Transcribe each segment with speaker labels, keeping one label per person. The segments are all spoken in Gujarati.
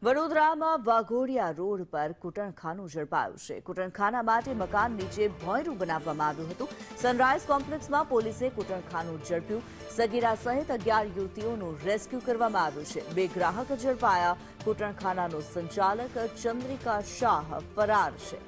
Speaker 1: વડોદરામાં વાઘોડિયા રોડ પર કૂટણખાનું ઝડપાયું છે। કૂટણખાના માટે મકાન નીચે ભોંયરું બનાવવામાં આવ્યું હતું। સનરાઈઝ કોમ્પ્લેક્સમાં પોલીસે કૂટણખાનું ઝડપ્યું। સગીરા સહિત 11 યુવતીઓનું રેસ્ક્યુ કરવામાં આવ્યું છે। 2 ગ્રાહક ઝડપાયા। કૂટણખાનાનો સંચાલક ચંદ્રિકા શાહ ફરાર છે।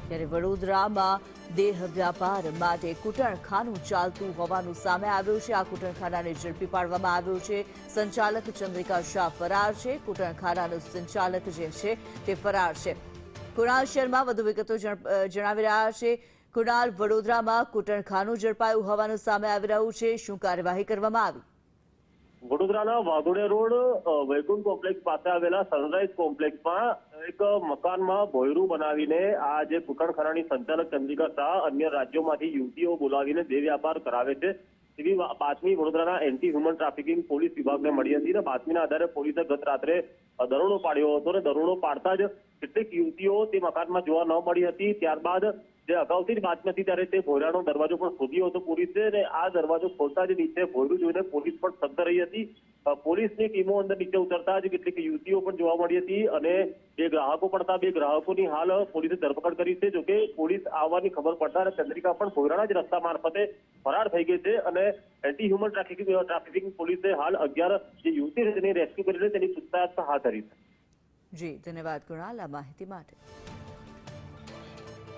Speaker 1: ત્યારે વડોદરામાં દેહ વ્યાપાર માટે કૂટણખાનું ચાલતું હોવાનું સામે આવ્યું છે। આ કૂટણખાનાને ઝડપી પાડવામાં આવ્યો છે। સંચાલક ચંદ્રિકા શાહ ફરાર છે। કૂટણખાનાનો સંચાલક જે છે તે ફરાર છે। કુણાલ શર્મા વધુ વિગતો જણાવી રહ્યા છે। કુણાલ, વડોદરામાં કૂટણખાનું ઝડપાયું હોવાનું સામે આવી રહ્યું છે। શું કાર્યવાહી કરવામાં આવી?
Speaker 2: વડોદરાના વાઘોડિયા રોડ વૈકુંઠ કોમ્પ્લેક્સ પાસે આવેલા સનરાઈઝ કોમ્પ્લેક્સમાં એક મકાનમાં ભોંયરું બનાવીને આ જે કૂટણખાનાની સંચાલક ચંદ્રિકા શાહ અન્ય રાજ્યોમાંથી યુવતીઓ બોલાવીને દેહ વ્યાપાર કરાવે છે તેવી બાતમી વડોદરાના એન્ટી હ્યુમન ટ્રાફિકિંગ પોલીસ વિભાગને મળી હતી અને બાતમીના આધારે પોલીસે ગત રાત્રે દરોડો પાડ્યો હતો અને દરોડો પાડતા જ કેટલીક યુવતીઓ તે મકાનમાં જોવા ન મળી હતી। ત્યારબાદ જે અગાઉથી જ બાતમી હતી ત્યારે તે ભોંયરાનો દરવાજો પણ ખોલ્યો હતો પોલીસે અને આ દરવાજો ખોલતા જ નીચે ભોંયરું જોઈને પોલીસ પણ સતર્ક રહી હતી। પોલીસની ટીમો અંદર નીચે ઉતરતા જ કેટલીક યુવતીઓ પણ જોવા મળી હતી અને 2 ગ્રાહકો પણ હતા। 2 ગ્રાહકોની હાલ પોલીસે ધરપકડ કરી છે। જોકે પોલીસ આવવાની ખબર પડતા ચંદ્રિકા પણ ભોંયરાના જ રસ્તા મારફતે ફરાર થઈ ગઈ છે અને એન્ટી હ્યુમન ટ્રાફિકિંગ પોલીસે હાલ 11 જે યુવતી છે તેની રેસ્ક્યુ કરીને તેની પૂછતાછ હાથ ધરી છે।
Speaker 1: જી, ધન્યવાદ કુણાલ આ માહિતી માટે।